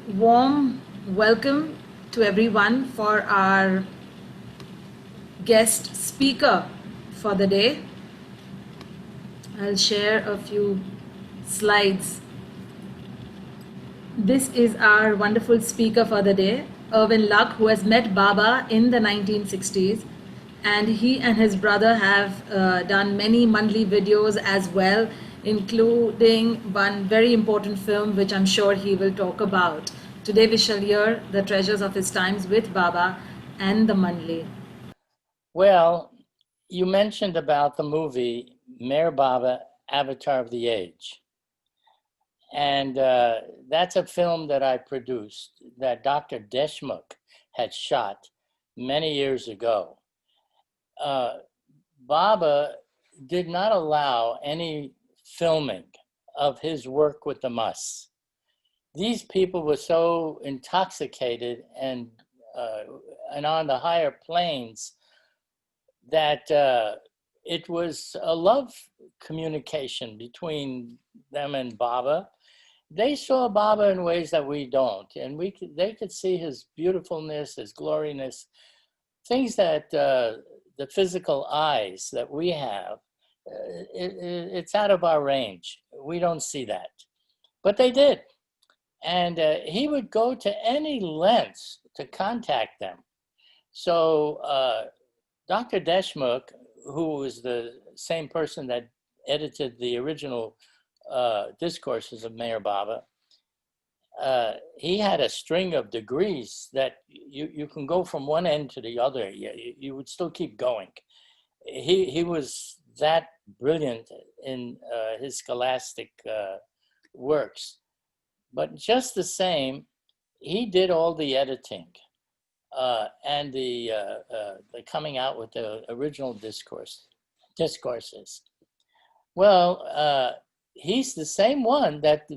Warm welcome to everyone for our guest speaker for the day. I'll share a few slides. This is our wonderful speaker for the day, Irvin Luck, who has met Baba in the 1960s. And he and his brother have done many monthly videos as well, including one very important film, which I'm sure he will talk about. Today we shall hear the treasures of his times with Baba and the monthly. Well, you mentioned about the movie Meher Baba, Avatar of the Age. And that's a film that I produced that Dr. Deshmukh had shot many years ago. Uh, Baba did not allow any filming of his work with the Mus. These people were so intoxicated and on the higher planes that it was a love communication between them and Baba. They saw Baba in ways that we don't, and they could see his beautifulness, his gloriness, things that the physical eyes that we have, it's out of our range. We don't see that, but they did, and he would go to any lengths to contact them. So Dr. Deshmukh, who was the same person that edited the original discourses of Meher Baba, he had a string of degrees that you can go from one end to the other. You would still keep going. He was that brilliant in his scholastic works. But just the same, he did all the editing. And the coming out with the original discourses. Well, he's the same one that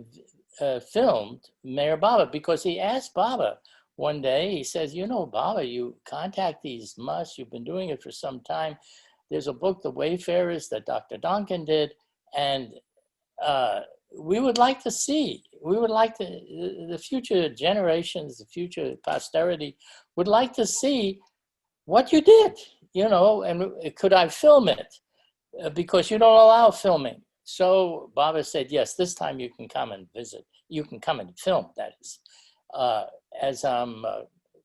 filmed Meher Baba, because he asked Baba one day, he says, you know, Baba, you contact these Mus, you've been doing it for some time. There's a book, The Wayfarers, that Dr. Duncan did, and we would like to see, we would like to, the future generations, the future posterity would like to see what you did, you know, and could I film it? Because you don't allow filming. So Baba said, yes, this time you can come and visit. You can come and film, that is, as I'm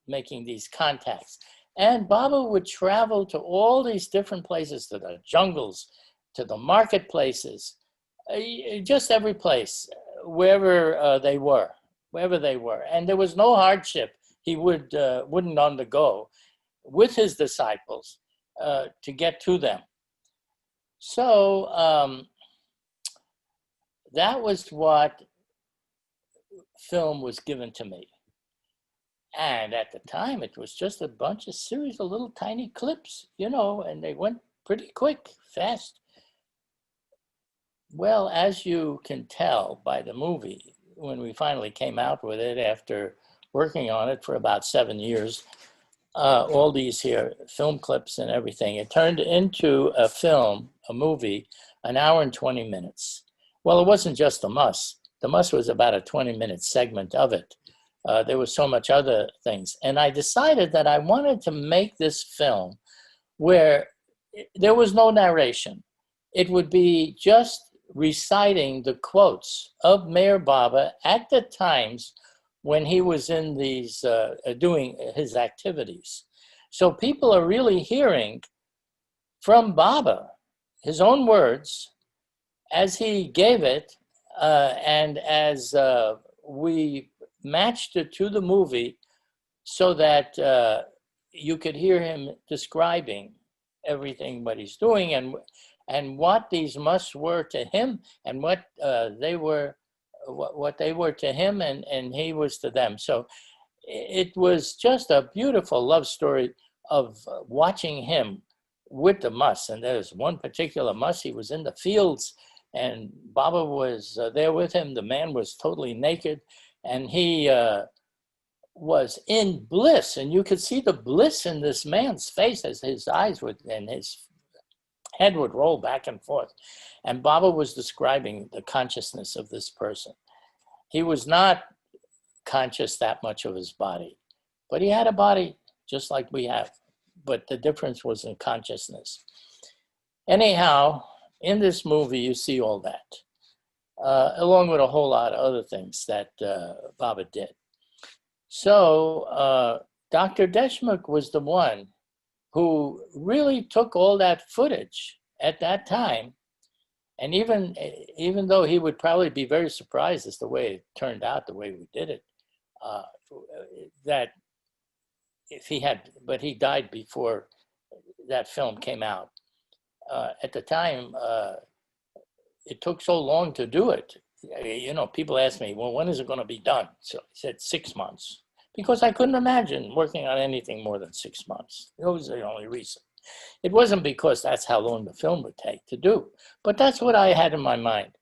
making these contacts. And Baba would travel to all these different places, to the jungles, to the marketplaces, just every place, wherever they were, and there was no hardship he wouldn't undergo with his disciples to get to them. So that was what film was given to me, and at the time it was just a series of little tiny clips, you know, and they went pretty quick, fast. Well, as you can tell by the movie, when we finally came out with it after working on it for about 7 years, all these here film clips and everything, it turned into a film, a movie, an hour and 20 minutes. Well, it wasn't just the Mus. The Mus was about a 20-minute segment of it. There was so much other things. And I decided that I wanted to make this film where there was no narration. It would be just reciting the quotes of Meher Baba at the times when he was in these, doing his activities. So people are really hearing from Baba, his own words, as he gave it, and as we matched it to the movie so that you could hear him describing everything what he's doing and what these Mus were to him, and what they were to him, and he was to them. So it was just a beautiful love story of watching him with the Mus. And there's one particular Mus, he was in the fields, and Baba was there with him. The man was totally naked, and he was in bliss, and you could see the bliss in this man's face as his eyes would, and his head would roll back and forth. And Baba was describing the consciousness of this person. He was not conscious that much of his body. But he had a body just like we have, but the difference was in consciousness. Anyhow, in this movie, you see all that, along with a whole lot of other things that Baba did. So Dr. Deshmukh was the one who really took all that footage at that time. And even though he would probably be very surprised as the way it turned out, the way we did it, that if he had, but he died before that film came out. At the time, it took so long to do it. You know, people ask me, well, when is it going to be done? So I said 6 months, because I couldn't imagine working on anything more than 6 months. That was the only reason. It wasn't because that's how long the film would take to do, but that's what I had in my mind.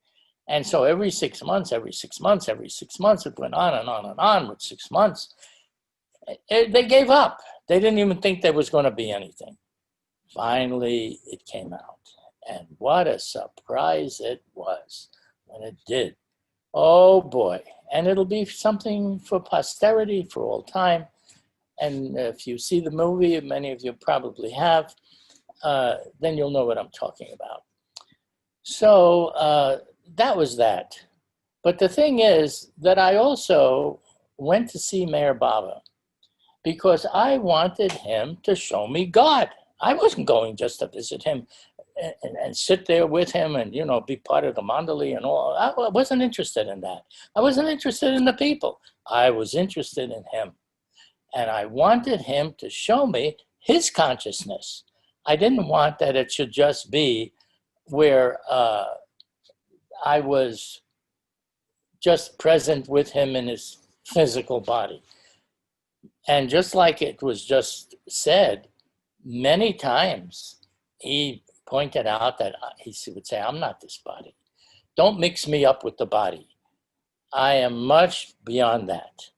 And so every 6 months, every 6 months, every 6 months, it went on and on and on with 6 months. They gave up. They didn't even think there was going to be anything. Finally, it came out. And what a surprise it was when it did. Oh boy. And it'll be something for posterity for all time. And if you see the movie, many of you probably have, then you'll know what I'm talking about. So that was that. But the thing is that I also went to see Mayor Baba because I wanted him to show me God. I wasn't going just to visit him and sit there with him and, you know, be part of the mandali and all. I wasn't interested in that. I wasn't interested in the people. I was interested in him. And I wanted him to show me his consciousness. I didn't want that it should just be where I was just present with him in his physical body. And just like it was just said, many times he pointed out that he would say, I'm not this body. Don't mix me up with the body. I am much beyond that.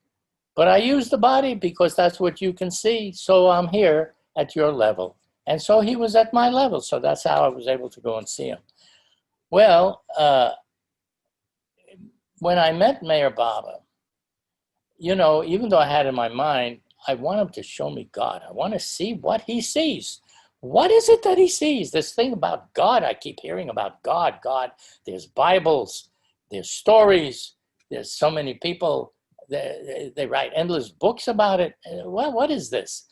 But I use the body because that's what you can see. So I'm here at your level. And so he was at my level. So that's how I was able to go and see him. Well, when I met Mayor Baba, you know, even though I had in my mind, I want him to show me God. I want to see what he sees. What is it that he sees? This thing about God, I keep hearing about God. God, there's Bibles, there's stories, there's so many people, they write endless books about it. Well, what is this?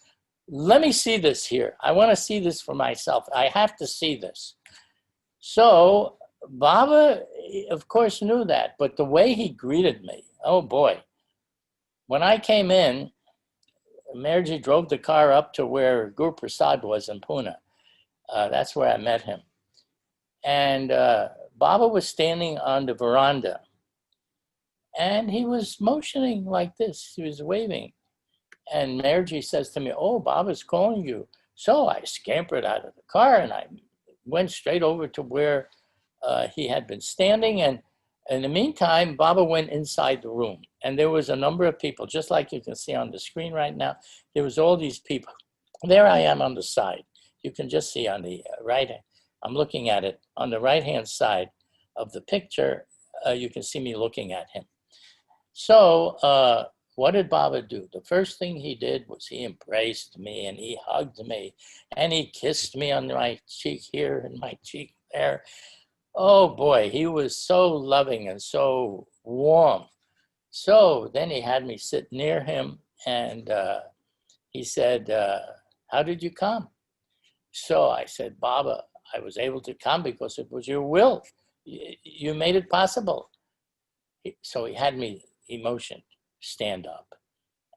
Let me see this here. I want to see this for myself. I have to see this. So Baba, of course, knew that, but the way he greeted me, oh boy. When I came in, Mayorji drove the car up to where Guru Prasad was in Pune. That's where I met him. And Baba was standing on the veranda. And he was motioning like this. He was waving. And Mayorji says to me, oh, Baba's calling you. So I scampered out of the car and I went straight over to where he had been standing. And in the meantime, Baba went inside the room. And there was a number of people, just like you can see on the screen right now. There was all these people. There I am on the side. You can just see on the right. I'm looking at it. On the right-hand side of the picture, you can see me looking at him. So what did Baba do? The first thing he did was he embraced me and he hugged me and he kissed me on my cheek here and my cheek there. Oh boy, he was so loving and so warm. So then he had me sit near him and he said, how did you come? So I said, Baba, I was able to come because it was your will. You made it possible. So he had me emotion, stand up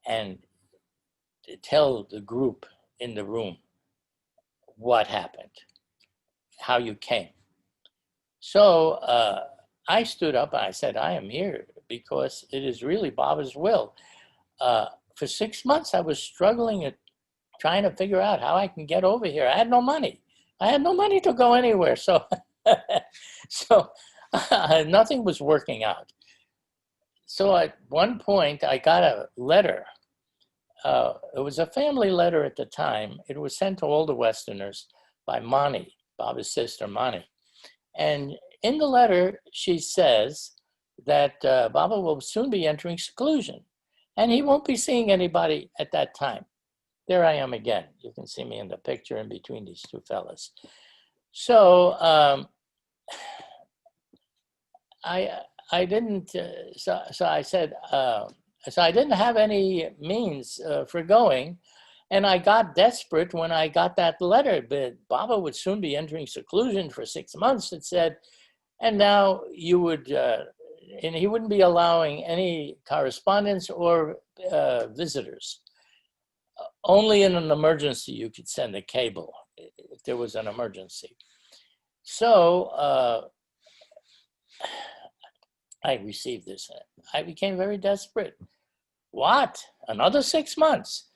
and tell the group in the room what happened, how you came. So I stood up and I said, I am here because it is really Baba's will. For 6 months, I was struggling at trying to figure out how I can get over here. I had no money. I had no money to go anywhere. So, nothing was working out. So at one point, I got a letter. It was a family letter at the time. It was sent to all the Westerners by Mani, Baba's sister, Mani. And in the letter, she says that Baba will soon be entering seclusion. And he won't be seeing anybody at that time. There I am again. You can see me in the picture in between these two fellas. So I didn't. So I said. So I didn't have any means for going, and I got desperate when I got that letter. But Baba would soon be entering seclusion for 6 months. It said, and now you would, and he wouldn't be allowing any correspondence or visitors. Only in an emergency you could send a cable if there was an emergency. So I received this. I became very desperate. What? Another 6 months?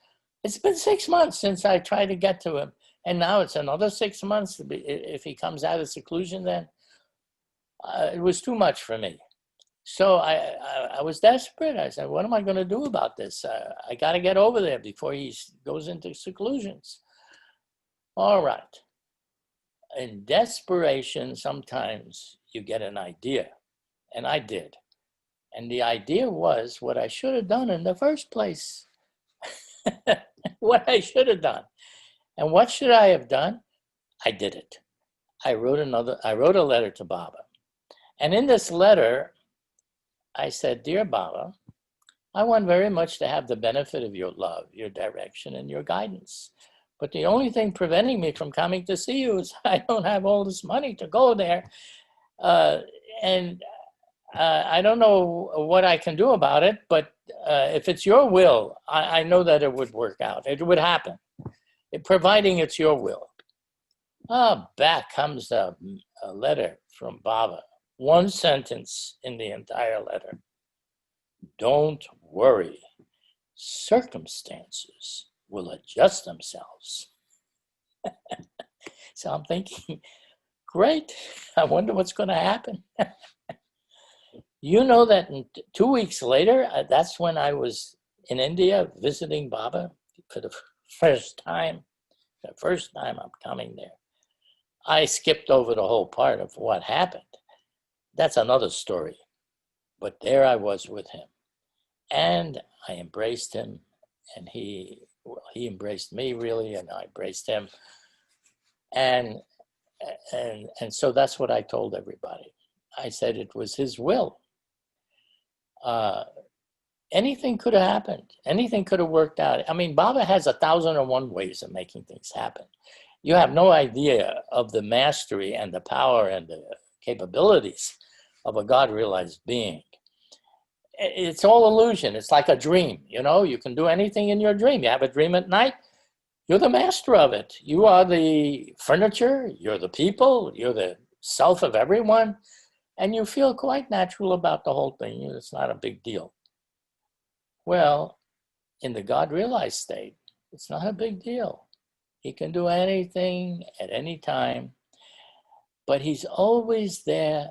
It's been 6 months since I tried to get to him. And now it's another 6 months. If he comes out of seclusion, then it was too much for me. So I was desperate. I said, what am I going to do about this? I got to get over there before he goes into seclusions. All right. In desperation, sometimes you get an idea. And I did. And the idea was what I should have done in the first place. What I should have done. And what should I have done? I did it. I wrote a letter to Baba. And in this letter, I said, Dear Baba, I want very much to have the benefit of your love, your direction, and your guidance. But the only thing preventing me from coming to see you is I don't have all this money to go there. And I don't know what I can do about it, but if it's your will, I know that it would work out. It would happen, providing it's your will. Back comes a letter from Baba. One sentence in the entire letter. Don't worry. Circumstances will adjust themselves. So I'm thinking, great. I wonder what's going to happen. You know that 2 weeks later, that's when I was in India visiting Baba for the first time. The first time I'm coming there. I skipped over the whole part of what happened. That's another story. But there I was with him. And I embraced him. And he embraced me, really, and I embraced him. And so that's what I told everybody. I said it was his will. Anything could have happened. Anything could have worked out. I mean, Baba has 1,001 ways of making things happen. You have no idea of the mastery and the power and the capabilities of a God-realized being. It's all illusion. It's like a dream, you know? You can do anything in your dream. You have a dream at night, you're the master of it. You are the furniture, you're the people, you're the self of everyone, and you feel quite natural about the whole thing. It's not a big deal. Well, in the God-realized state, it's not a big deal. He can do anything at any time, but he's always there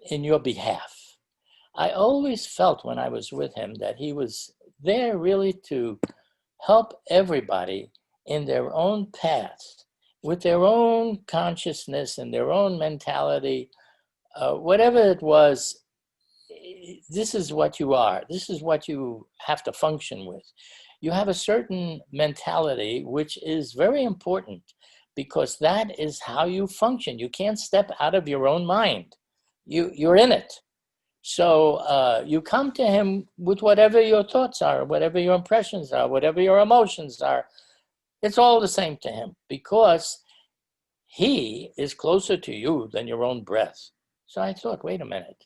in your behalf. I always felt when I was with him that he was there really to help everybody in their own path, with their own consciousness and their own mentality, whatever it was. This is what you are. This is what you have to function with. You have a certain mentality, which is very important because that is how you function. You can't step out of your own mind. You're in it. So you come to him with whatever your thoughts are, whatever your impressions are, whatever your emotions are. It's all the same to him because he is closer to you than your own breath. So I thought, wait a minute.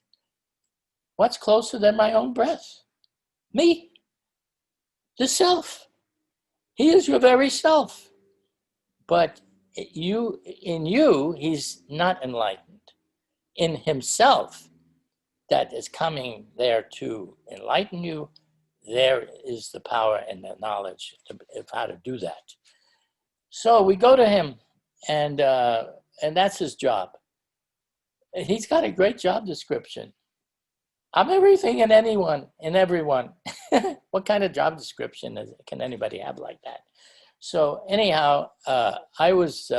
What's closer than my own breath? Me, the self. He is your very self. But in you, he's not enlightened. In himself, that is coming there to enlighten you, there is the power and the knowledge of how to do that. So we go to him, and that's his job. He's got a great job description. I'm everything and anyone and everyone. What kind of job description can anybody have like that? So anyhow, I was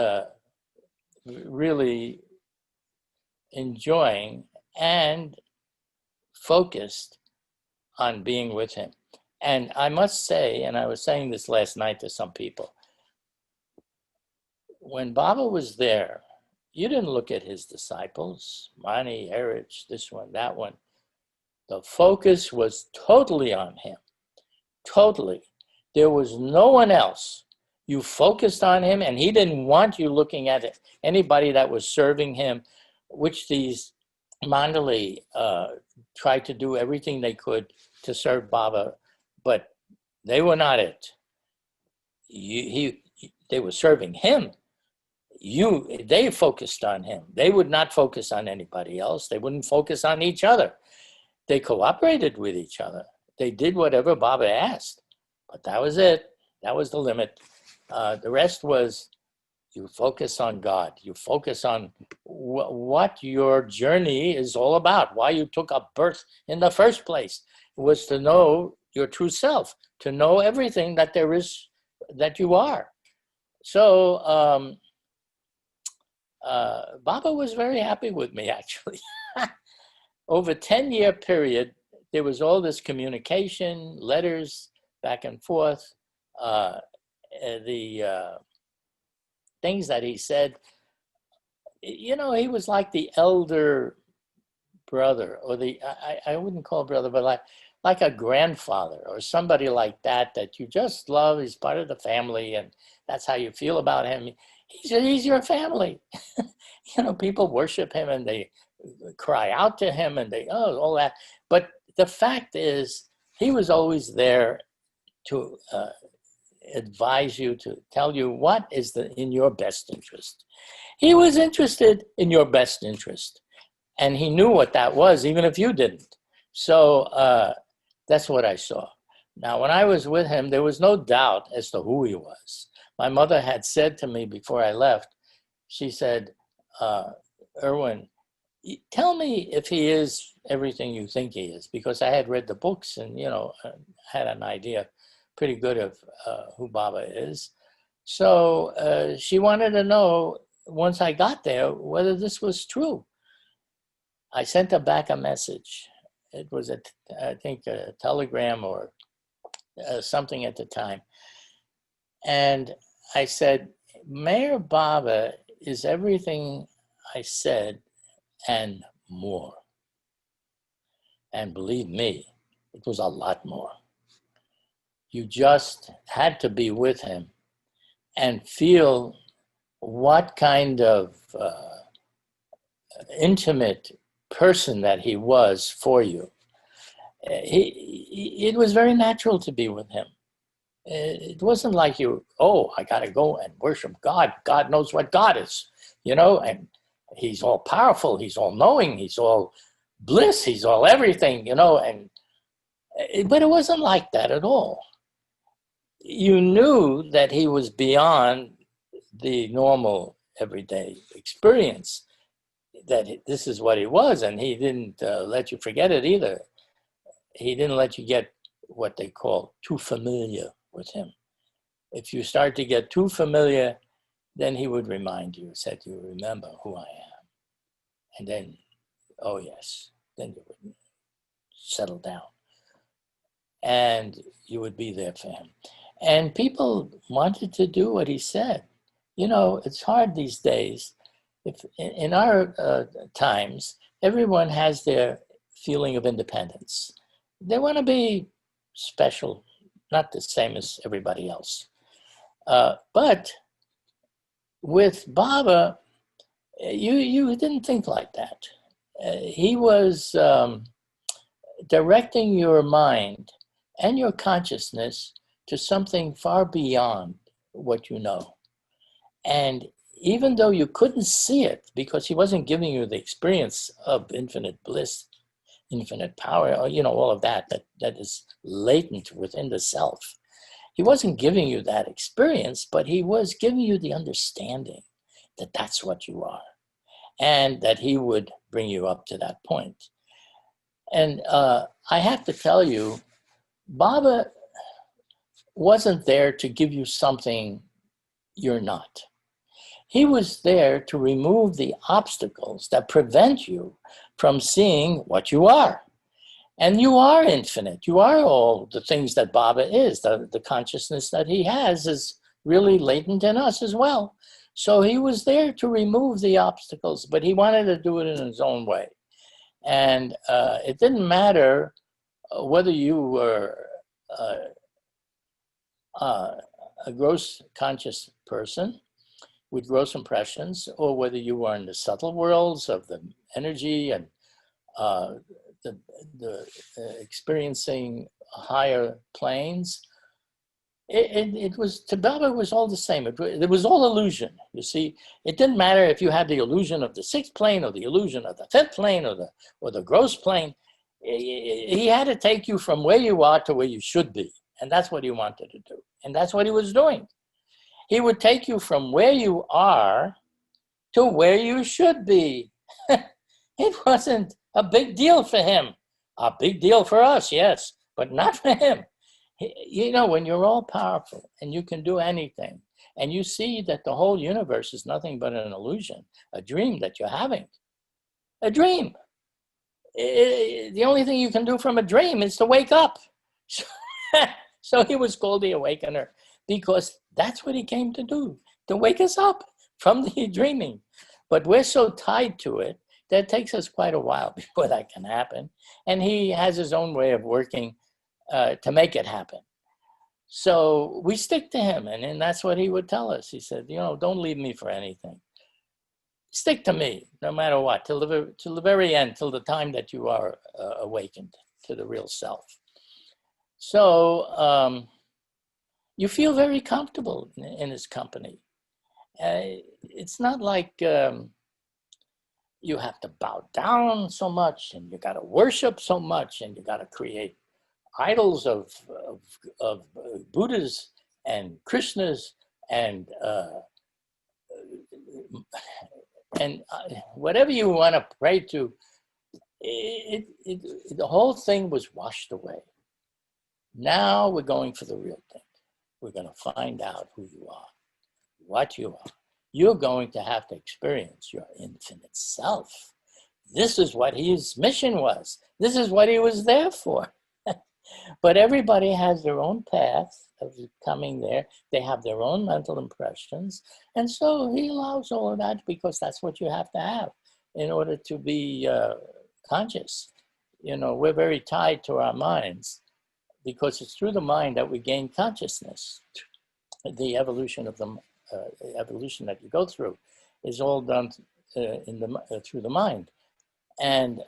really enjoying and focused on being with him. And I must say, and I was saying this last night to some people, when Baba was there, you didn't look at his disciples, Mani, Harich, this one, that one. The focus was totally on him, totally. There was no one else. You focused on him, and he didn't want you looking at anybody that was serving him, which these Mandali tried to do everything they could to serve Baba, but they were not it. They were serving him. They focused on him. They would not focus on anybody else. They wouldn't focus on each other. They cooperated with each other. They did whatever Baba asked, but that was it. That was the limit. The rest was you focus on God. You focus on what your journey is all about, why you took up birth in the first place. It was to know your true self, to know everything that there is, that you are. So Baba was very happy with me, actually. Over a 10-year period, there was all this communication, letters back and forth, the things that he said. You know, he was like the elder brother, or I wouldn't call brother, but like a grandfather or somebody like that you just love. He's part of the family, and that's how you feel about him. He's your family. You know, people worship him and they cry out to him and all that. But the fact is, he was always there to advise you, to tell you what is in your best interest. He was interested in your best interest, and he knew what that was, even if you didn't. So that's what I saw. Now, when I was with him, there was no doubt as to who he was. My mother had said to me before I left, she said, Irwin, tell me if he is everything you think he is, because I had read the books and, you know, had an idea pretty good of who Baba is. So she wanted to know, once I got there, whether this was true. I sent her back a message. It was, I think, a telegram or something at the time. And I said, Mayor Baba is everything I said and more. And believe me, it was a lot more. You just had to be with him and feel what kind of intimate person that he was for you. It was very natural to be with him. It wasn't like I got to go and worship God. God knows what God is, you know, and he's all powerful, he's all knowing, he's all bliss, he's all everything, you know, but it wasn't like that at all. You knew that he was beyond the normal everyday experience, that this is what he was, and he didn't let you forget it either. He didn't let you get what they call too familiar with him. If you start to get too familiar, then he would remind you, said, you remember who I am. And then, oh yes, then you would settle down. And you would be there for him. And people wanted to do what he said. You know, it's hard these days. If in our times, everyone has their feeling of independence. They want to be special, not the same as everybody else. But with Baba, you didn't think like that. He was directing your mind and your consciousness to something far beyond what you know. And even though you couldn't see it, because he wasn't giving you the experience of infinite bliss, infinite power, or, you know, all of that is latent within the self. He wasn't giving you that experience, but he was giving you the understanding that that's what you are, and that he would bring you up to that point. And I have to tell you, Baba wasn't there to give you something you're not. He was there to remove the obstacles that prevent you from seeing what you are. And you are infinite. You are all the things that Baba is. The consciousness that he has is really latent in us as well. So he was there to remove the obstacles, but he wanted to do it in his own way. And it didn't matter whether you were a gross conscious person with gross impressions, or whether you were in the subtle worlds of the energy and the experiencing higher planes. It was, to Baba, it was all the same. It was all illusion. You see, it didn't matter if you had the illusion of the sixth plane or the illusion of the fifth plane or the gross plane. He had to take you from where you are to where you should be. And that's what he wanted to do. And that's what he was doing. He would take you from where you are to where you should be. It wasn't a big deal for him. A big deal for us, yes, but not for him. You know, when you're all powerful and you can do anything, and you see that the whole universe is nothing but an illusion, a dream that you're having, a dream. The only thing you can do from a dream is to wake up. So he was called the Awakener because that's what he came to do, to wake us up from the dreaming. But we're so tied to it that it takes us quite a while before that can happen. And he has his own way of working to make it happen. So we stick to him, and that's what he would tell us. He said, you know, don't leave me for anything. Stick to me, no matter what, till the very end, till the time that you are awakened to the real self. So you feel very comfortable in his company. It's not like you have to bow down so much, and you got to worship so much, and you got to create idols of Buddhas and Krishnas and whatever you want to pray to. The whole thing was washed away. Now we're going for the real thing. We're going to find out who you are, what you are. You're going to have to experience your infinite self. This is what his mission was. This is what he was there for. But everybody has their own path of coming there. They have their own mental impressions. And so he allows all of that because that's what you have to have in order to be conscious. You know, we're very tied to our minds because it's through the mind that we gain consciousness. The evolution of the evolution that you go through is all done through the mind. And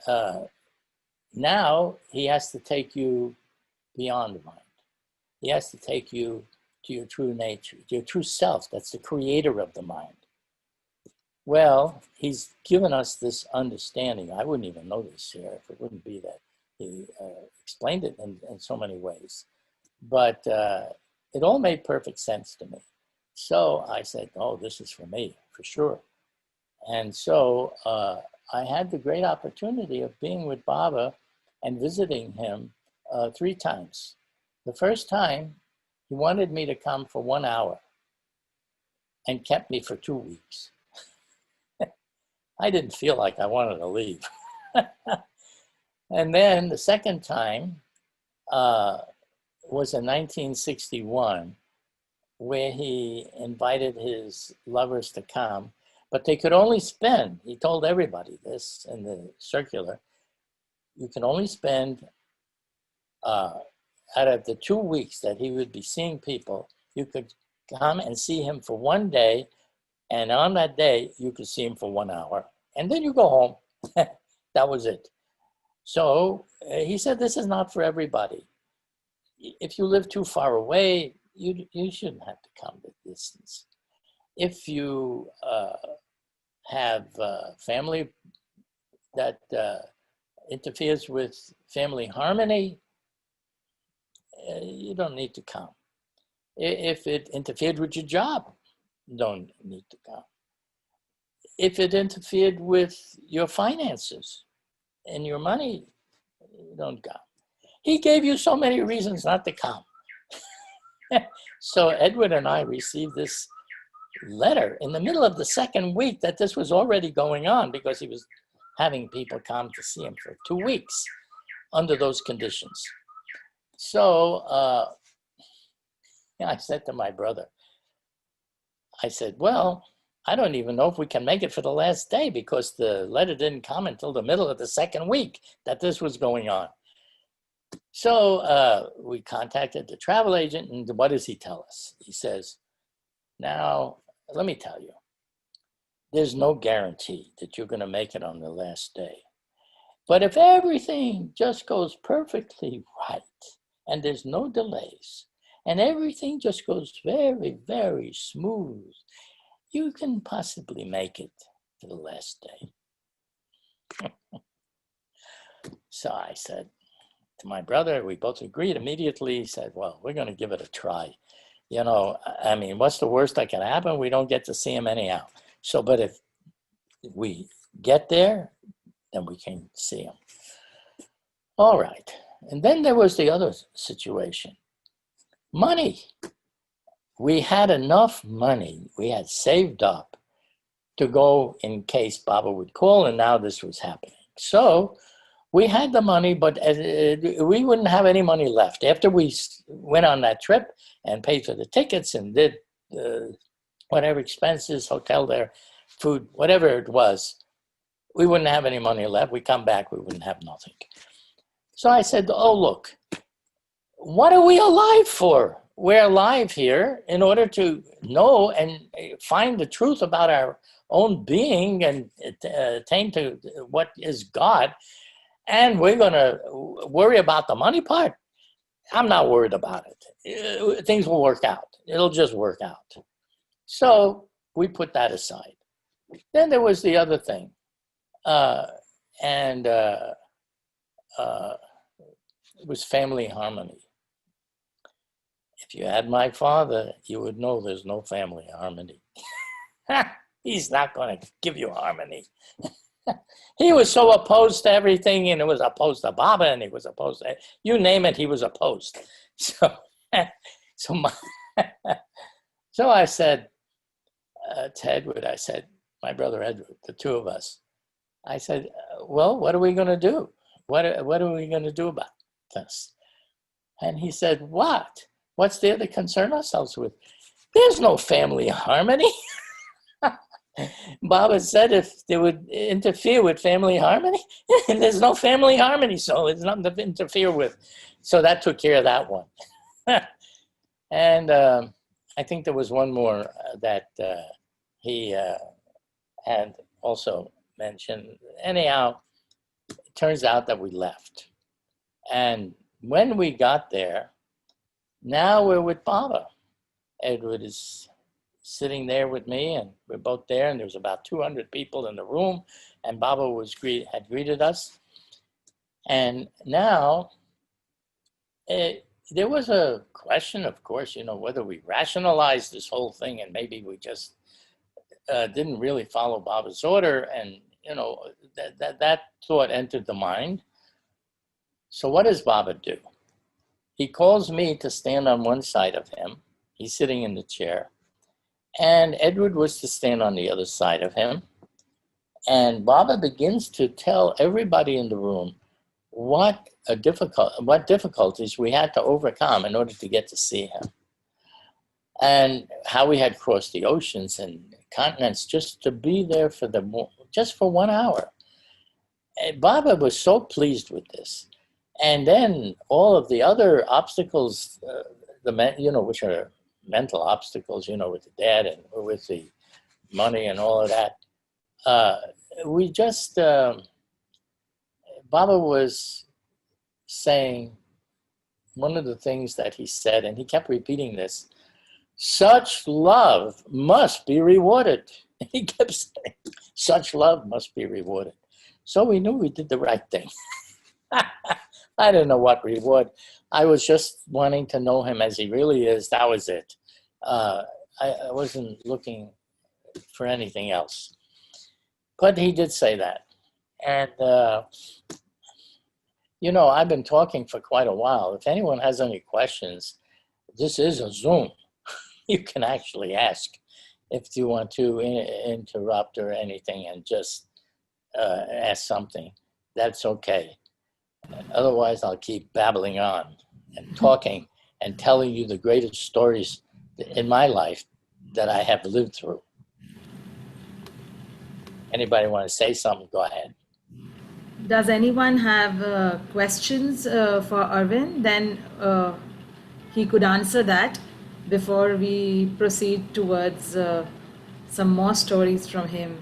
now he has to take you beyond the mind. He has to take you to your true nature, to your true self. That's the creator of the mind. Well, he's given us this understanding. I wouldn't even know this here if it wouldn't be that he explained it in so many ways. But it all made perfect sense to me. So I said, oh, this is for me, for sure. And so I had the great opportunity of being with Baba and visiting him 3 times. The first time, he wanted me to come for 1 hour and kept me for 2 weeks. I didn't feel like I wanted to leave. And then the second time was in 1961, where he invited his lovers to come, but they could only spend, he told everybody this in the circular, you can only spend, out of the 2 weeks that he would be seeing people, you could come and see him for 1 day, and on that day, you could see him for 1 hour, and then you go home. That was it. So he said, this is not for everybody. If you live too far away, you shouldn't have to come the distance. If you have family that interferes with family harmony, you don't need to come. If it interfered with your job, don't need to come. If it interfered with your finances and your money, don't come. He gave you so many reasons not to come. So Edward and I received this letter in the middle of the second week that this was already going on because he was having people come to see him for 2 weeks. under those conditions. So I said to my brother, I said, well, I don't even know if we can make it for the last day because the letter didn't come until the middle of the second week that this was going on. So we contacted the travel agent, and what does he tell us? He says, now, let me tell you, there's no guarantee that you're going to make it on the last day. But if everything just goes perfectly right, and there's no delays, and everything just goes very, very smooth, you can possibly make it to the last day. So I said to my brother, we both agreed immediately. He said, well, we're going to give it a try. You know, I mean, what's the worst that can happen? We don't get to see him anyhow. So, but if we get there, then we can see him. All right. And then there was the other situation. Money. We had enough money. We had saved up to go in case Baba would call, and now this was happening. So we had the money, but we wouldn't have any money left. After we went on that trip and paid for the tickets and did whatever expenses, hotel there, food, whatever it was, we wouldn't have any money left. We come back, we wouldn't have nothing. So I said, oh, look, what are we alive for? We're alive here in order to know and find the truth about our own being and attain to what is God. And we're going to worry about the money part. I'm not worried about it. Things will work out. It'll just work out. So we put that aside. Then there was the other thing. It was family harmony. If you had my father, you would know there's no family harmony. He's not going to give you harmony. He was so opposed to everything, and he was opposed to Baba, and he was opposed to, you name it, he was opposed. So I said to Edward, I said, my brother Edward, the two of us, I said, well, what are we going to do? What are we going to do about this? And he said, what? What's there to concern ourselves with? There's no family harmony. Baba said if they would interfere with family harmony, there's no family harmony, so there's nothing to interfere with. So that took care of that one. And I think there was one more that he had also mentioned. Anyhow, it turns out that we left. And when we got there, now we're with Baba. Edward is sitting there with me, and we're both there, and there was about 200 people in the room, and Baba had greeted us. And now, there was a question, of course, you know, whether we rationalized this whole thing and maybe we just didn't really follow Baba's order, and, you know, that thought entered the mind. So what does Baba do? He calls me to stand on one side of him. He's sitting in the chair. And Edward was to stand on the other side of him. And Baba begins to tell everybody in the room what difficulties we had to overcome in order to get to see him. And how we had crossed the oceans and continents just to be there just for 1 hour. And Baba was so pleased with this. And then all of the other obstacles, which are mental obstacles, you know, with the dad and with the money and all of that. Baba was saying, one of the things that he said, and he kept repeating this, such love must be rewarded. He kept saying, such love must be rewarded. So we knew we did the right thing. I didn't know what reward. I was just wanting to know him as he really is. That was it. I wasn't looking for anything else. But he did say that. And, you know, I've been talking for quite a while. If anyone has any questions, this is a Zoom. You can actually ask if you want to interrupt or anything and just ask something. That's okay. Otherwise, I'll keep babbling on and talking and telling you the greatest stories in my life that I have lived through. Anybody want to say something? Go ahead. Does anyone have questions for Irvin? Then he could answer that before we proceed towards some more stories from him.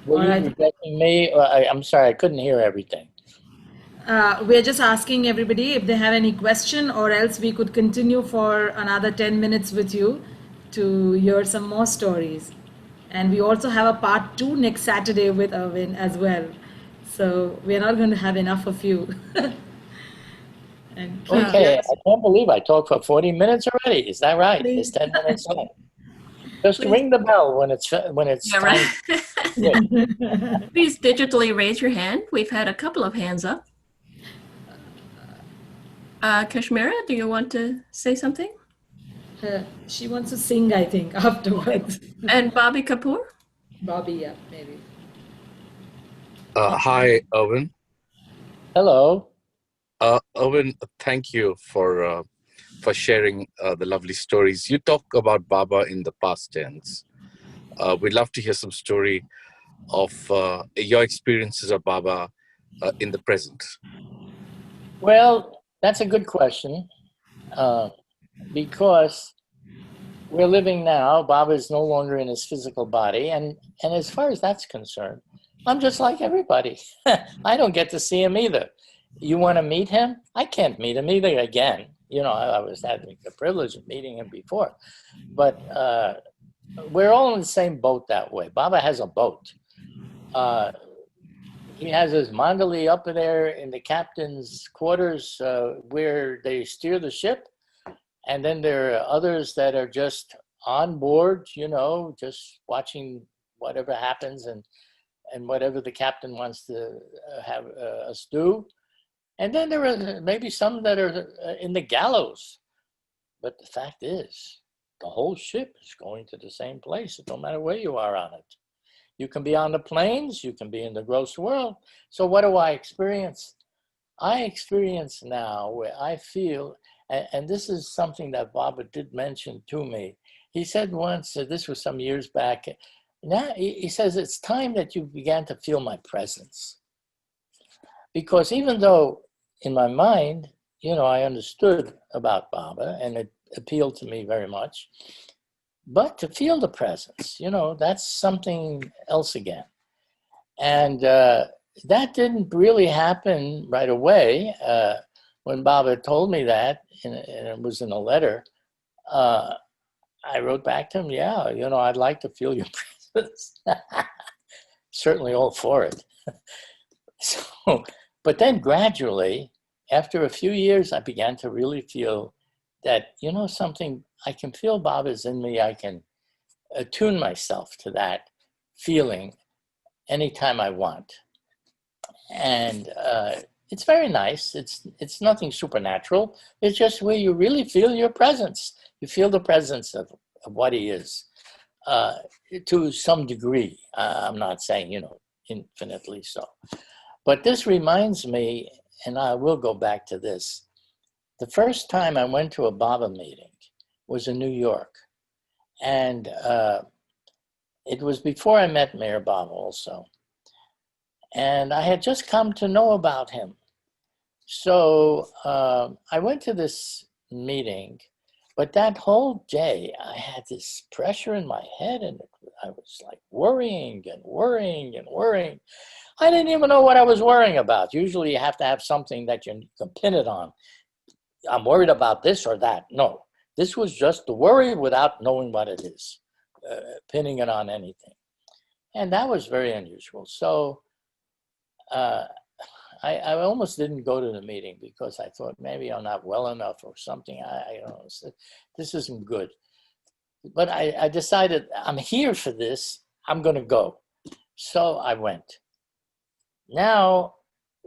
Were All you right. addressing me? I'm sorry, I couldn't hear everything. We're just asking everybody if they have any question, or else we could continue for another 10 minutes with you to hear some more stories. And we also have a part 2 next Saturday with Irwin as well. So we're not going to have enough of you. And please, Okay, I can't believe I talked for 40 minutes already. Is that right? It's please. 10 minutes long. Just Please. ring the bell when it's Yeah, time. right. Quit. Please digitally raise your hand. We've had a couple of hands up. Kashmira, do you want to say something? She wants to sing, I think, afterwards. And Bobby Kapoor? Bobby, yeah, maybe. Hi, Irvin. Hello. Irvin, thank you for sharing the lovely stories. You talk about Baba in the past tense. We'd love to hear some story of your experiences of Baba in the present. Well, that's a good question because we're living now. Baba is no longer in his physical body, and as far as that's concerned, I'm just like everybody. I don't get to see him either. You want to meet him? I can't meet him either again. You know, I was having the privilege of meeting him before, but we're all in the same boat that way. Baba has a boat. He has his mandali up there in the captain's quarters where they steer the ship. And then there are others that are just on board, you know, just watching whatever happens and whatever the captain wants to have us do. And then there are maybe some that are in the gallows. But the fact is, the whole ship is going to the same place, no matter where you are on it. You can be on the plains, you can be in the gross world. So what do I experience? I experience now where I feel, and this is something that Baba did mention to me. He said once, this was some years back, now he says, it's time that you began to feel my presence. Because even though in my mind, you know, I understood about Baba and it appealed to me very much, but to feel the presence, you know, that's something else again. And that didn't really happen right away. When Baba told me that, and it was in a letter, I wrote back to him, yeah, you know, I'd like to feel your presence. Certainly all for it. So, but then gradually, after a few years, I began to really feel that, you know, something, I can feel Baba's in me. I can attune myself to that feeling anytime I want. And it's very nice. It's nothing supernatural. It's just where you really feel your presence. You feel the presence of what he is to some degree. I'm not saying, you know, infinitely so. But this reminds me, and I will go back to this. The first time I went to a Baba meeting was in New York. And it was before I met Mayor Baba also. And I had just come to know about him. So I went to this meeting, but that whole day I had this pressure in my head and I was like worrying and worrying and worrying. I didn't even know what I was worrying about. Usually you have to have something that you can pin it on. I'm worried about this or that. No, this was just the worry without knowing what it is, pinning it on anything. And that was very unusual. So I almost didn't go to the meeting because I thought maybe I'm not well enough or something. I don't know. This isn't good. But I decided I'm here for this. I'm going to go. So I went. Now,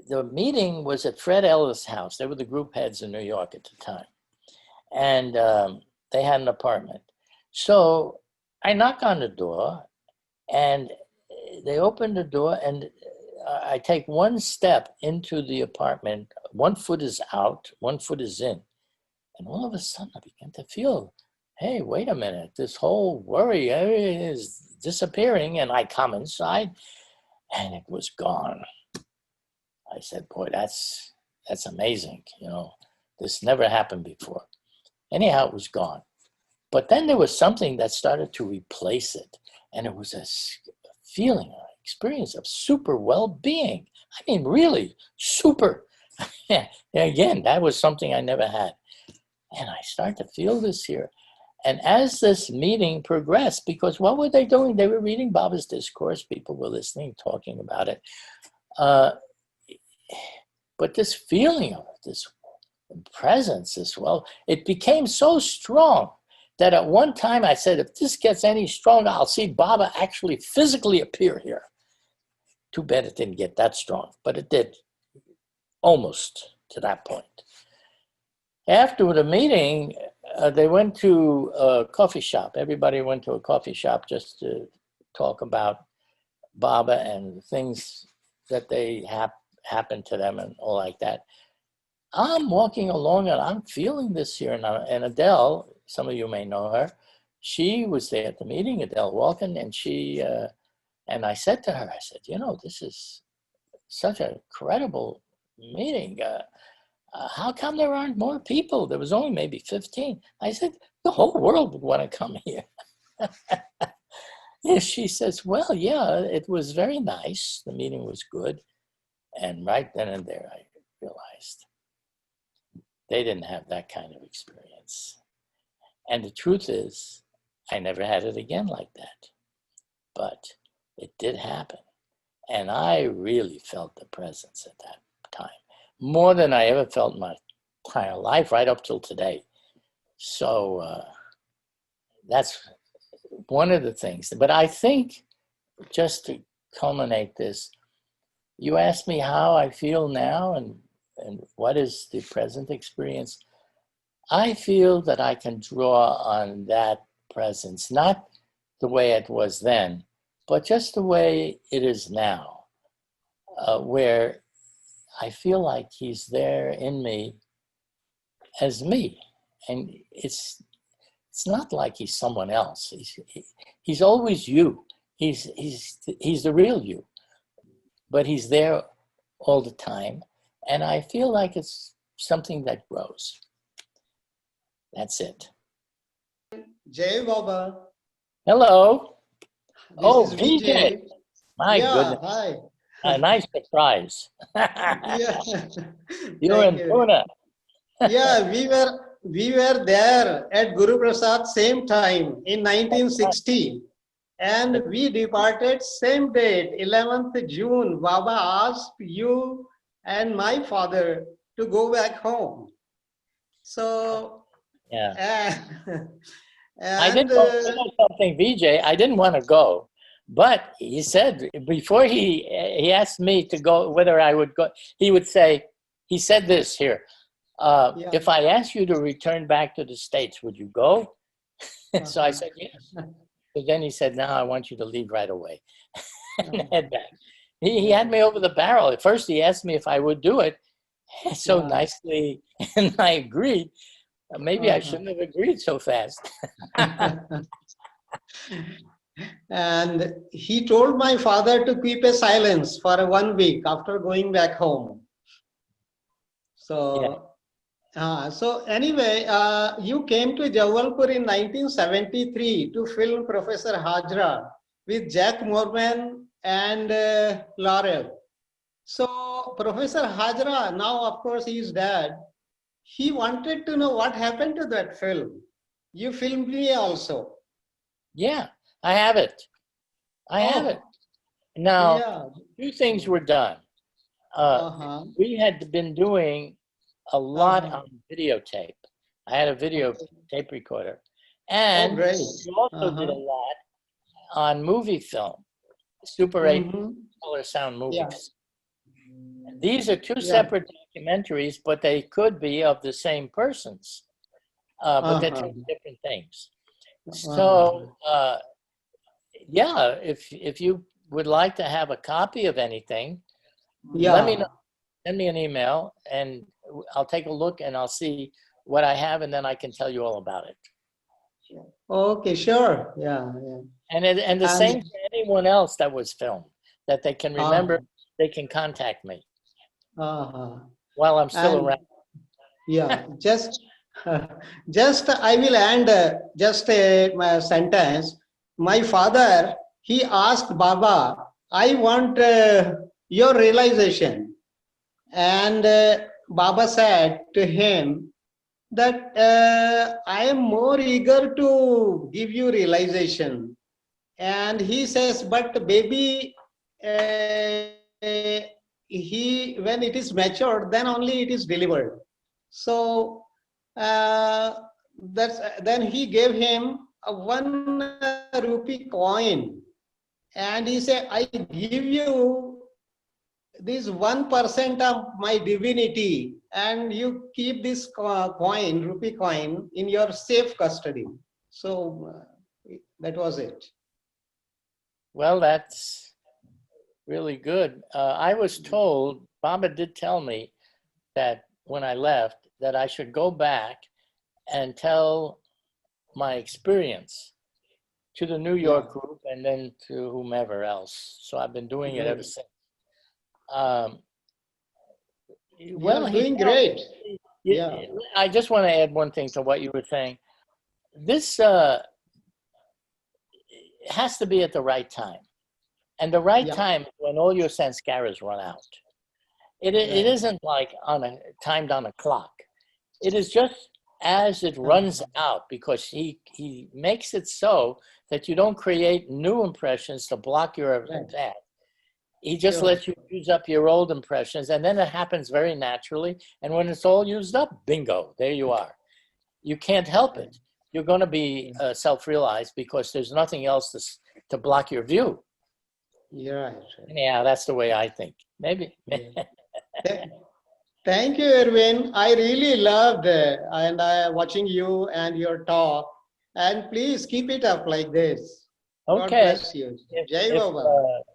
the meeting was at Fred Ellis' house. They were the group heads in New York at the time. And they had an apartment. So I knock on the door and they opened the door and I take one step into the apartment, 1 foot is out, 1 foot is in. And all of a sudden I began to feel, hey, wait a minute, this whole worry is disappearing. And I come inside and it was gone. I said, boy, that's amazing. You know, this never happened before. Anyhow, it was gone. But then there was something that started to replace it. And it was a feeling, an experience of super well-being. I mean, really super. Again, that was something I never had. And I start to feel this here. And as this meeting progressed, because what were they doing? They were reading Baba's discourse. People were listening, talking about it. But this feeling of it, this presence, it became so strong that at one time I said, if this gets any stronger, I'll see Baba actually physically appear here. Too bad it didn't get that strong, but it did almost to that point. After the meeting, they went to a coffee shop. Everybody went to a coffee shop just to talk about Baba and things that they happened to them and all like that. I'm walking along and I'm feeling this here. And Adele, some of you may know her, she was there at the meeting, Adele Walken, and she, and I said to her, I said, you know, this is such a credible meeting. How come there aren't more people? There was only maybe 15. I said, the whole world would want to come here. And she says, well, yeah, it was very nice. The meeting was good. And right then and there, I realized they didn't have that kind of experience. And the truth is, I never had it again like that. But it did happen. And I really felt the presence at that time, more than I ever felt in my entire life, right up till today. So that's one of the things. But I think, just to culminate this, you asked me how I feel now and what is the present experience. I feel that I can draw on that presence, not the way it was then, but just the way it is now, where I feel like he's there in me as me. And it's not like he's someone else. He's always you. He's the real you, but he's there all the time. And I feel like it's something that grows. That's it. Jai Baba. Hello. This is VJ. My goodness. Hi. A nice surprise. Yeah. You're in Pune. Yeah, we were there at Guru Prasad same time in 1960. And we departed same date, 11th June. Baba asked you and my father to go back home. So, yeah. And, I didn't know something, VJ. I didn't want to go, but he said before he asked me to go, whether I would go, he would say, he said this here, if I ask you to return back to the States, would you go? So I said, yes. But then he said, no, I want you to leave right away and head back. He had me over the barrel. At first, he asked me if I would do it so nicely, and I agreed. Maybe I shouldn't have agreed so fast. And he told my father to keep a silence for 1 week after going back home. So, so anyway, you came to Jabalpur in 1973 to film Professor Hajra with Jack Morman and Laurel. So Professor Hajra, now of course he is dead. He wanted to know what happened to that film. You filmed me also. Yeah, I have it. I have it. Now, two things were done. We had been doing a lot on videotape. I had a video tape recorder. And we also did a lot on movie film, Super 8 color sound movies. These are two separate documentaries, but they could be of the same persons, but they're two different things. So, yeah, if you would like to have a copy of anything, let me Yeah. know. Send me an email, and I'll take a look, and I'll see what I have, and then I can tell you all about it. Okay, sure. Yeah, yeah. And the And same for anyone else that was filmed, that they can remember, they can contact me uh, while I'm still and around. yeah, just I will end just my sentence. My father, he asked Baba, I want your realization. And Baba said to him that I am more eager to give you realization. And he says, but baby, he when it is matured, then only it is delivered. So uh, that's then he gave him a 1 rupee coin, and he said, I give you this 1% of my divinity, and you keep this coin, rupee coin, in your safe custody. So that was it. Well, that's really good. I was told, Baba did tell me that when I left, that I should go back and tell my experience to the New York group and then to whomever else. So I've been doing it ever since. Well, You're doing great. Yeah. I just want to add one thing to what you were saying. This has to be at the right time. And the right time is when all your sanskaras run out. It isn't like timed on a clock. It is just as it runs out, because he makes it so that you don't create new impressions to block your path. He just lets you use up your old impressions, and then it happens very naturally. And when it's all used up, bingo, there you are. You can't help it. You're going to be self-realized because there's nothing else to block your view. You're right. Yeah, that's the way I think. Maybe. Thank you, Irwin. I really loved and watching you and your talk. And please keep it up like this. God Okay. bless you. Jai Baba.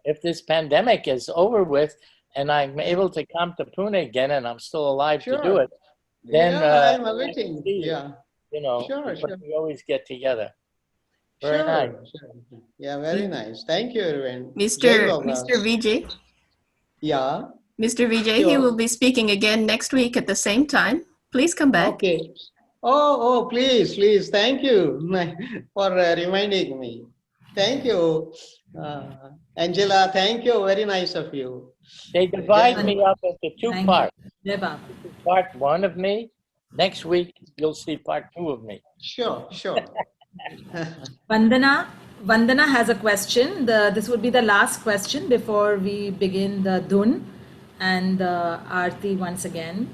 If this pandemic is over with and I'm able to come to Pune again and I'm still alive to do it, then I'm awaiting. Yeah. You know, but we always get together. Very nice. Sure. Yeah, very nice. Thank you, Irwin. Mr. Vijay. Yeah. Mr. Vijay, he will be speaking again next week at the same time. Please come back. Okay. Oh, please. Thank you for reminding me. Thank you. Angela, thank you. Very nice of you. They divide me up into two parts. Never. Part one of me. Next week, you'll see part two of me. Sure. Vandana has a question. This would be the last question before we begin the Dhun and the Arti once again.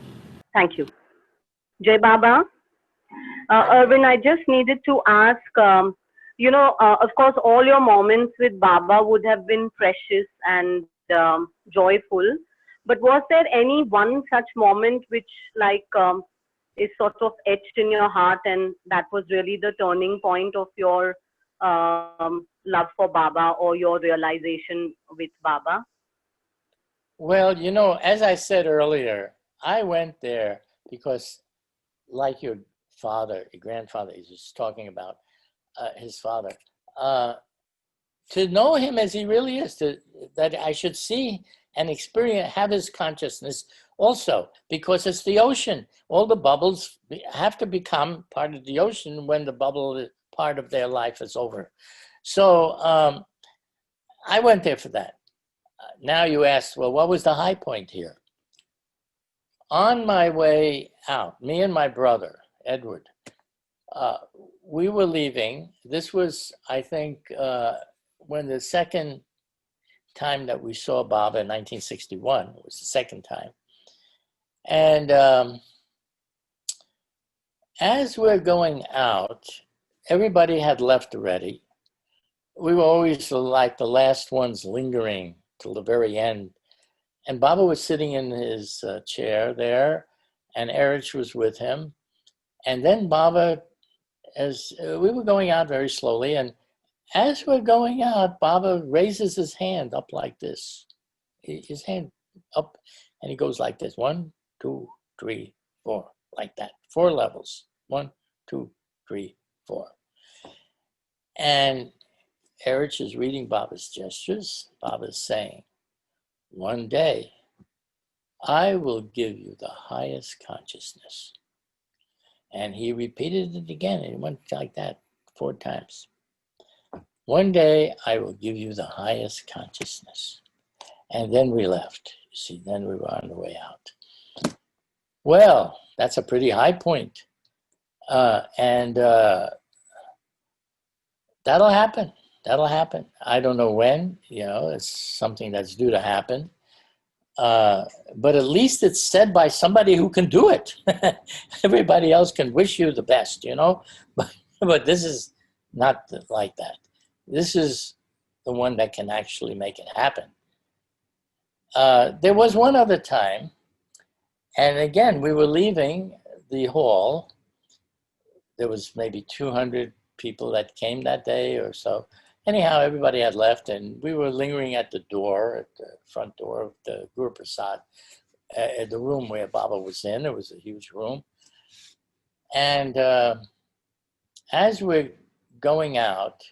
Thank you. Jai Baba. Irvin, I just needed to ask, of course, all your moments with Baba would have been precious and joyful. But was there any one such moment which is sort of etched in your heart, and that was really the turning point of your love for Baba or your realization with Baba? Well, as I said earlier, I went there because, like your grandfather, he's just talking about his father, to know him as he really is, that I should see and experience, have his consciousness also, because it's the ocean. All the bubbles have to become part of the ocean when the bubble part of their life is over. So I went there for that. Now you asked, well, what was the high point here? On my way out, me and my brother, Edward, we were leaving. This was, I think, when the second time that we saw Baba in 1961. It was the second time. And as we're going out, everybody had left already. We were always like the last ones lingering till the very end. And Baba was sitting in his chair there, and Erich was with him. And then Baba, as we were going out very slowly, and as we're going out, Baba raises his hand up like this. His hand up, and he goes like this: 1, 2, 3, 4, like that. 4 levels. 1, 2, 3, 4. And Erich is reading Baba's gestures. Baba's saying, one day, I will give you the highest consciousness. And he repeated it again. It went like that 4 times. One day, I will give you the highest consciousness. And then we left. You see, then we were on the way out. Well, that's a pretty high point. That'll happen. That'll happen. I don't know when, it's something that's due to happen. But at least it's said by somebody who can do it. Everybody else can wish you the best, but this is not like that. This is the one that can actually make it happen. There was one other time, and again, we were leaving the hall. There was maybe 200 people that came that day or so. Anyhow, everybody had left, and we were lingering at the door, at the front door of the Guru Prasad, at the room where Baba was in. It was a huge room. And as we're going out,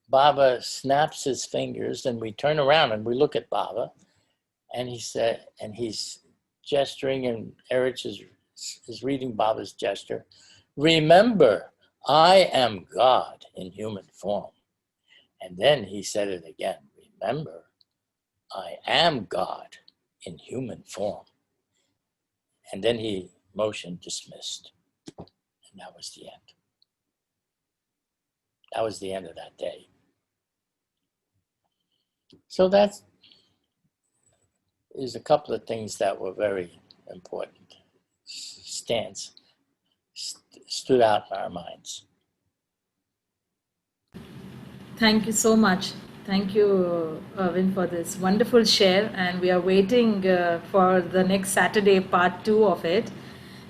Baba snaps his fingers, and we turn around and we look at Baba, and he said, and he's gesturing, and Erich is reading Baba's gesture. Remember, I am God in human form. And then he said it again. Remember, I am God in human form. And then he motioned dismissed. And that was the end. That was the end of that day. So that is a couple of things that were very important. Stood out in our minds. Thank you so much. Thank you, Irvin, for this wonderful share. And we are waiting for the next Saturday, part 2 of it.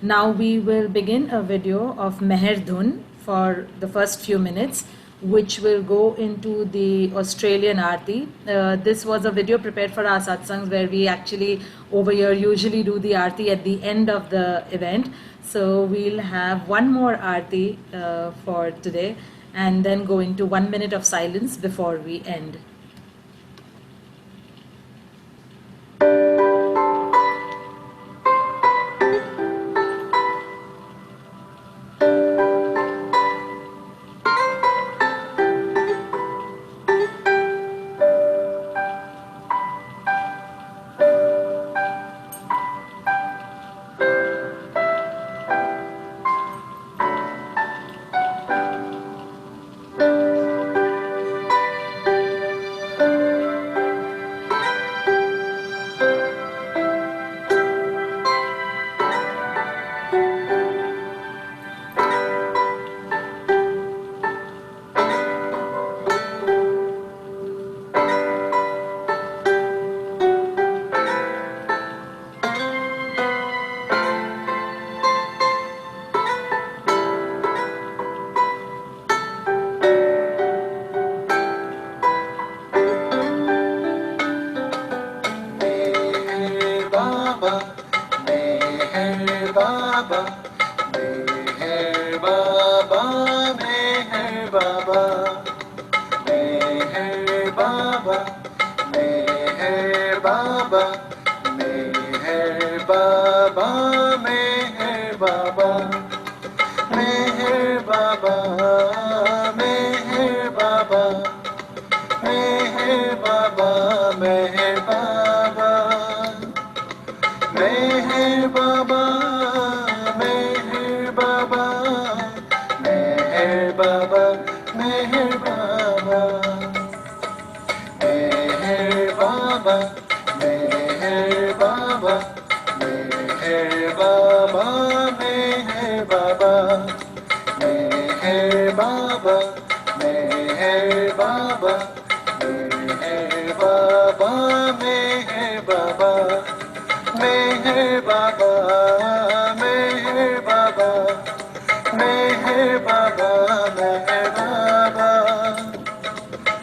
Now we will begin a video of Meher Dhun for the first few minutes, which will go into the Australian Arti. This was a video prepared for our satsangs, where we actually over here usually do the Arti at the end of the event. So we'll have one more Arti for today, and then go into 1 minute of silence before we end.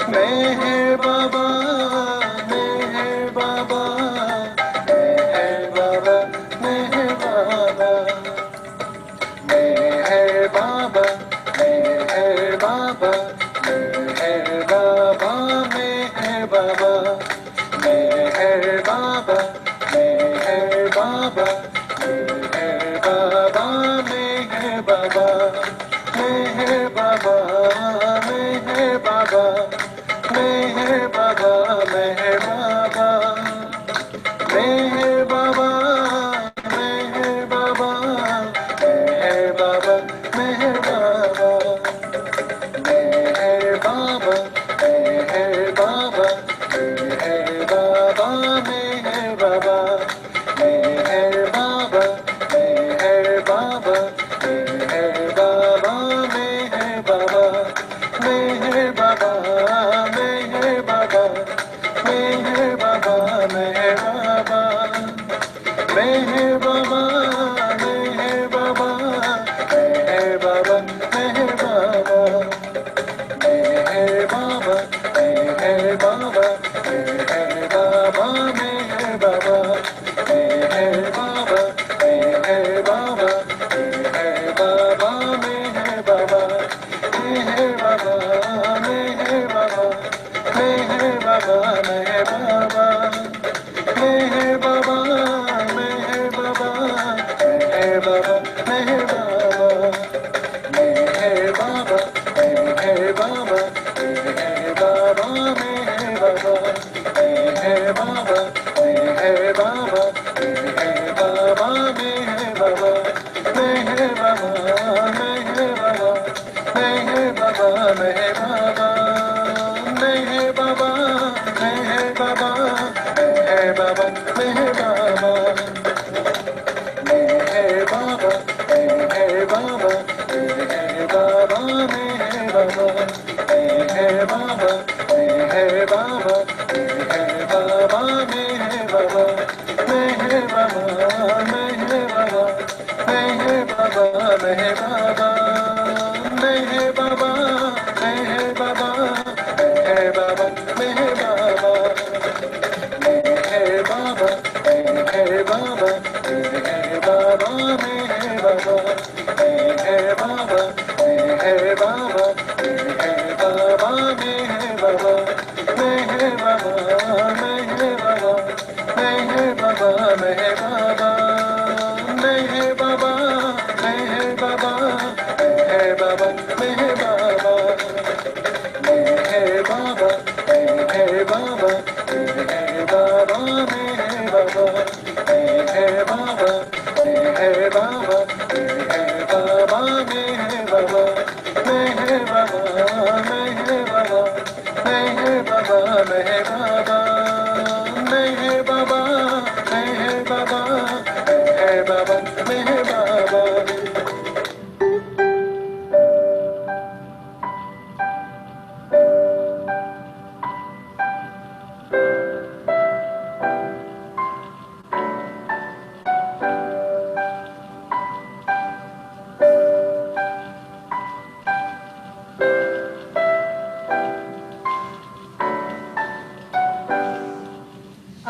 Meher Baba, Meher Baba.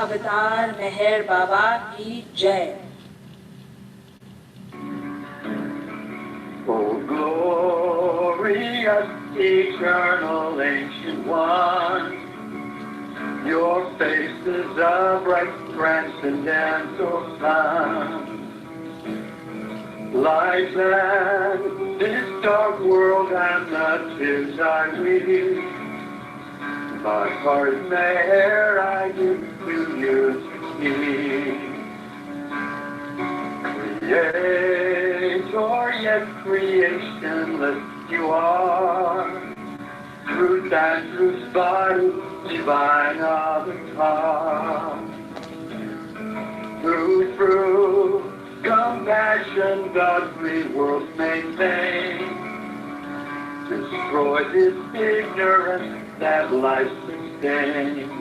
अवतार मेहर बाबा की जय। Oh, glorious, eternal, ancient one, your face is a bright, transcendental sun. Light that this dark world and the tears I weep. My heart meher I give to you to see. Creator, yet creationless you are. Truth and truth's body, divine avatar. Through compassion, godly worlds maintain. Destroy this ignorance that life sustains.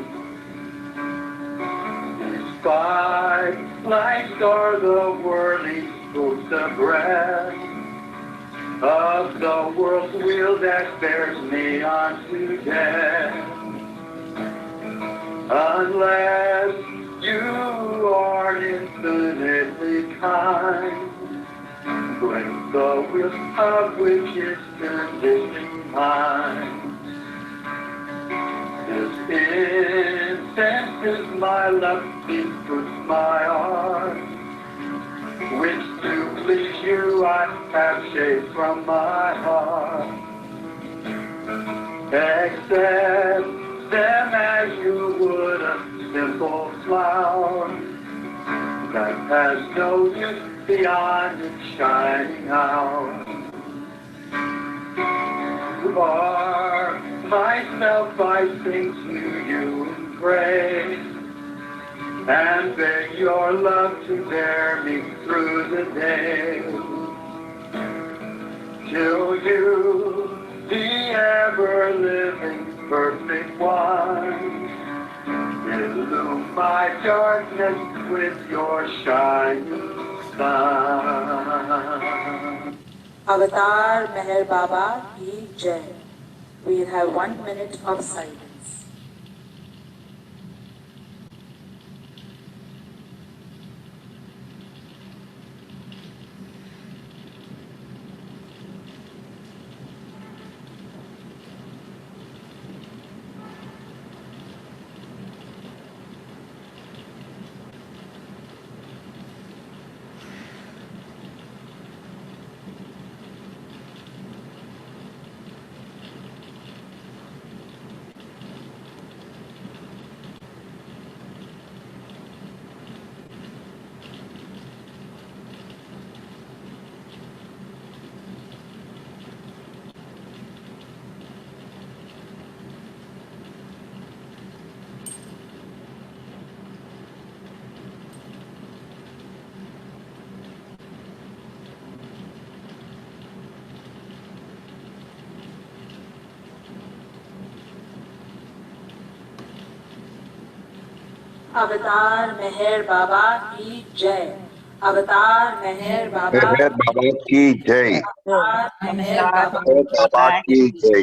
Inspired lights are the whirling spokes of breath of the world's wheel that bears me on to death. Unless you are infinitely kind, break the wheel of which is conditioned mind. This incense is my love, deep roots my heart, which to please you I have shaved from my heart. Accept them as you would a simple flower that has no use beyond its shining hour. For myself I sing to you in praise and beg your love to bear me through the day. Till you, the ever-living perfect one, illume my darkness with your shining sun. Avatar Meher Baba Ki Jai. We'll have 1 minute of silence. Avatar Meher Baba Ki Jai. Avatar Meher Baba मेहर बाबा की जय Avatar Meher Baba मेहर बाबा की जय